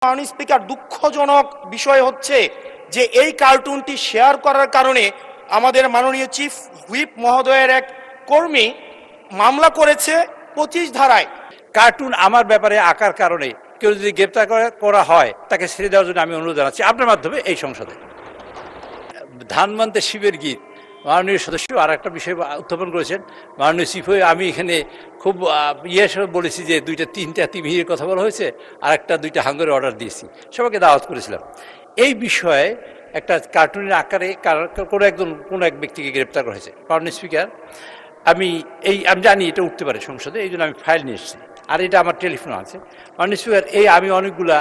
মাননীয় স্পিকার, দুঃখজনক বিষয় হচ্ছে যে এই কার্টুনটি শেয়ার করার কারণে আমাদের মাননীয় চিফ হুইপ মহোদয়ের এক কর্মী মামলা করেছে 25 ধারায়। কার্টুন আমার ব্যাপারে আঁকার কারণে কেউ যদি গ্রেপ্তার করা হয় তাকে ছেড়ে দেওয়ার জন্য আমি অনুরোধ জানাচ্ছি আপনার মাধ্যমে এই সংসদে। ধানমন্ত্রী শিবের গীত মাননীয় সদস্য আর একটা বিষয় উত্থাপন করেছেন মাননীয় চিফ হয়ে। আমি এখানে খুব বলেছি যে 2-3টা তিমির কথা বলা হয়েছে, আর দুইটা হাঙ্গরের অর্ডার দিয়েছি, সবাইকে দাওয়াত করেছিলাম। এই বিষয়ে একটা কার্টুনের আকারে কোনো এক ব্যক্তিকে গ্রেপ্তার করা হয়েছে। মাননীয় স্পিকার, আমি জানি এটা উঠতে পারে সংসদে, এই জন্য আমি ফাইল নিয়ে এসেছি, আর এটা আমার টেলিফোন আছে। মাননীয় স্পিকার, আমি অনেকগুলা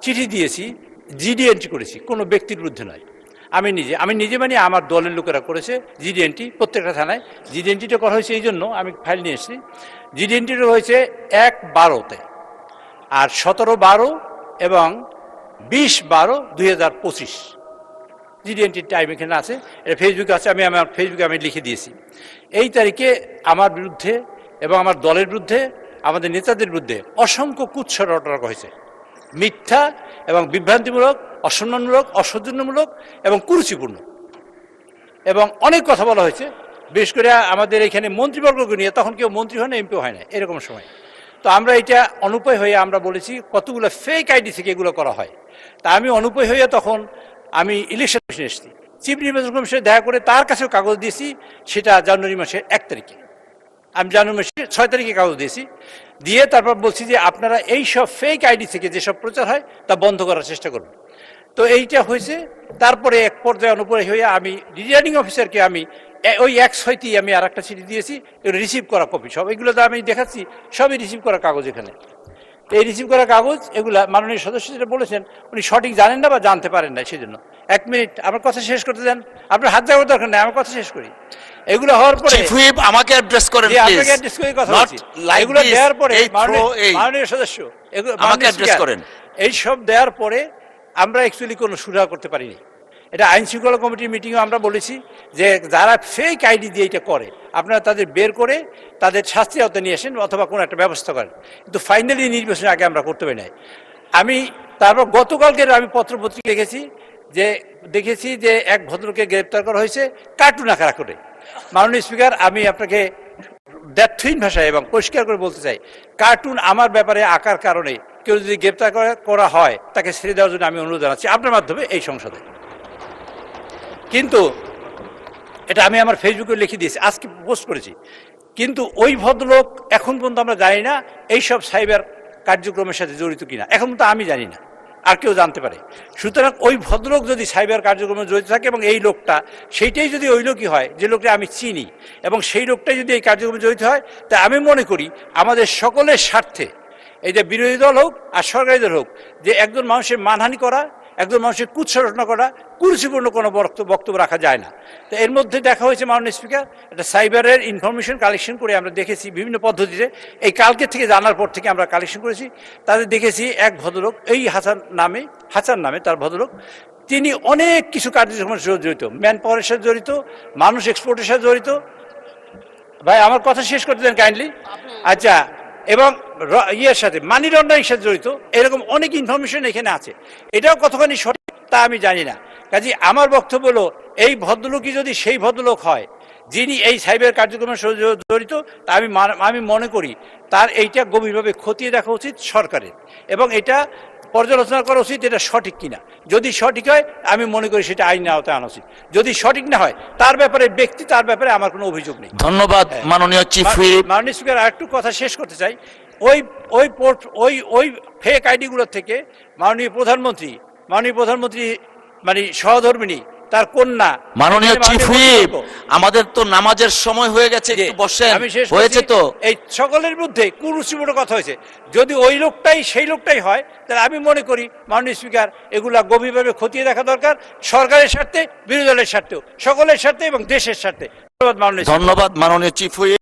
চিঠি দিয়েছি, জিডি এন্ট্রি করেছি, কোনো ব্যক্তির বিরুদ্ধে নয়। আমি নিজে মানে আমার দলের লোকেরা করেছে জিডি এন্ট্রি প্রত্যেকটা থানায়। জিডি এন্ট্রিটা করা হয়েছে এই জন্য আমি ফাইল নিয়ে এসেছি। জিডি এন্ট্রিটা হয়েছে 1/12-তে, আর 17/12 এবং 20/12-2025 জিডি এন্ট্রির টাইম এখানে আছে, এটা ফেসবুকে আছে, আমার ফেসবুকে লিখে দিয়েছি। এই তারিখে আমার বিরুদ্ধে এবং আমার দলের বিরুদ্ধে, আমাদের নেতাদের বিরুদ্ধে অসংখ্য কুৎসা রটনা হয়েছে, মিথ্যা এবং বিভ্রান্তিমূলক, অসম্মানমূলক, অসৌজন্যমূলক এবং কুরুচিপূর্ণ, এবং অনেক কথা বলা হয়েছে। বিশেষ করে আমাদের এখানে মন্ত্রীবর্গকে নিয়ে, তখন কেউ মন্ত্রী হয় না, এমপি হয় না, এরকম সময়। তো আমরা এটা অনুপায় হয়ে আমরা বলেছি কতগুলো ফেক আইডি থেকে এগুলো করা হয়। তা আমি অনুপায় হয়ে তখন আমি ইলেকশন কমিশনে এসেছি, চিফ নির্বাচন কমিশনে দেখা করে তার কাছেও কাগজ দিয়েছি। সেটা জানুয়ারি মাসের 1 তারিখে, আমি জানুয়ারি মাসের 6 তারিখে কাগজ দিয়েছি, দিয়ে তারপর বলছি যে আপনারা এই সব ফেক আইডি থেকে যেসব প্রচার হয় তা বন্ধ করার চেষ্টা করুন। তো এইটা হয়েছে। তারপরে এক পর্যায়ে অনুপ্রায় হয়ে আমি রিটার্নিং অফিসারকে ওই 1/6 আমি আর একটা চিঠি দিয়েছি, রিসিভ করা কপি সব, এগুলো তো আমি দেখাচ্ছি, সবই রিসিভ করা কাগজ এখানে। এই রিসিভ করা কাগজ এগুলা মাননীয় সদস্য যেটা বলেছেন উনি সঠিক জানেন না বা জানতে পারেন না, সেই জন্য। 1 মিনিট আমার কথা শেষ করতে দেন, আপনার হাত যাওয়ার দরকার নেই, আমার কথা শেষ করি। এগুলো হওয়ার পরে আমাকে অ্যাড্রেস করেন, আপনাকে অ্যাড্রেস করে কথা বলছি। এগুলো দেওয়ার পরে মাননীয় সদস্য আমাকে অ্যাড্রেস করেন। এই সব দেওয়ার পরে আমরা অ্যাকচুয়ালি কোনো সুরাহা করতে পারিনি। এটা আইন শৃঙ্খলা কমিটির মিটিংও আমরা বলেছি যে যারা ফেক আইডি দিয়ে এটা করে আপনারা তাদের বের করে তাদের শাস্তির আওতায় নিয়ে আসেন অথবা কোনো একটা ব্যবস্থা করেন, কিন্তু ফাইনালি নির্বাচনের আগে আমরা করতে পারি নাই। আমি তারপর গতকালকে আমি পত্রপত্রিকা দেখেছি যে এক ভদ্রকে গ্রেপ্তার করা হয়েছে কার্টুন আকার করে। মাননীয় স্পিকার, আমি আপনাকে দ্ব্যর্থহীন ভাষায় এবং পরিষ্কার করে বলতে চাই, কার্টুন আমার ব্যাপারে আঁকার কারণে কেউ যদি গ্রেপ্তার করা হয় তাকে ছেড়ে দেওয়ার জন্য আমি অনুরোধ জানাচ্ছি আপনার মাধ্যমে এই সংসদে। কিন্তু এটা আমি আমার ফেসবুকে লিখে দিয়েছি, আজকে পোস্ট করেছি। কিন্তু ওই ভদ্রলোক এখন পর্যন্ত আমরা জানি না এইসব সাইবার কার্যক্রমের সাথে জড়িত কিনা, এখন পর্যন্ত আমি জানি না, আর কেউ জানতে পারে। সুতরাং ওই ভদ্রলোক যদি সাইবার কার্যক্রমে জড়িত থাকে এবং এই লোকটা সেইটাই যদি ওই লোকই হয় যে লোকটা আমি চিনি, এবং সেই লোকটাই যদি এই কার্যক্রমে জড়িত হয়, তা আমি মনে করি আমাদের সকলের স্বার্থে, এই যে বিরোধী দল হোক আর সরকারি দল হোক, যে একজন মানুষের মানহানি করা, একজন মানুষের কুৎসা রটনা করা, কুরুচিপূর্ণ কোনো বক্তব্য রাখা যায় না। তো এর মধ্যে দেখা হয়েছে মাননীয় স্পিকার, একটা সাইবারের ইনফরমেশন কালেকশন করে আমরা দেখেছি বিভিন্ন পদ্ধতিতে। এই কালকে থেকে জানার পর থেকে আমরা কালেকশন করেছি, তাদের দেখেছি এক ভদ্রলোক এই হাসান নামে তার ভদ্রলোক, তিনি অনেক কিছু কার্যক্রমের সাথে জড়িত, ম্যান পাওয়ারের সাথে জড়িত, মানুষ এক্সপোর্টের সাথে জড়িত। ভাই আমার কথা শেষ করতে দেন কাইন্ডলি। আচ্ছা, এবং সাথে মানি লন্ডারিং সাথে জড়িত, এরকম অনেক ইনফরমেশন এখানে আছে। এটাও কতখানি সঠিক তা আমি জানি না। কাজে আমার বক্তব্য হলো, এই ভদ্রলোকই যদি সেই ভদ্রলোক হয় যিনি এই সাইবার কার্যক্রমের সাথে জড়িত, তা আমি মনে করি তার এইটা গভীরভাবে খতিয়ে দেখা উচিত সরকারের, এবং এটা পর্যালোচনা করা উচিত এটা সঠিক কিনা। যদি সঠিক হয় আমি মনে করি সেটা আইনের আওতায় আনা উচিত, যদি সঠিক না হয় তার ব্যাপারে আমার কোনো অভিযোগ নেই। ধন্যবাদ মাননীয় চিফ হুইপ। মাননীয় স্পিকার, আরেকটু কথা শেষ করতে চাই। ওই ফেক আইডিগুলোর থেকে মাননীয় প্রধানমন্ত্রী মানে সহধর্মিনী, তার কন্যা, মাননীয় চিফ হুইপ, আমাদের তো নামাজের সময় হয়ে গেছে, একটু বসেন। হয়েছে তো, এই সকলের বিরুদ্ধে কুরুচিপূর্ণ কথা হয়েছে। যদি ওই লোকটাই সেই লোকটাই হয়, তাহলে আমি মনে করি মাননীয় স্পিকার এগুলা গভীরভাবে খতিয়ে দেখা দরকার, সরকারের স্বার্থে, বিরোধী দলের স্বার্থেও, সকলের স্বার্থে এবং দেশের স্বার্থে। ধন্যবাদ মাননীয় চিফ হুইপ।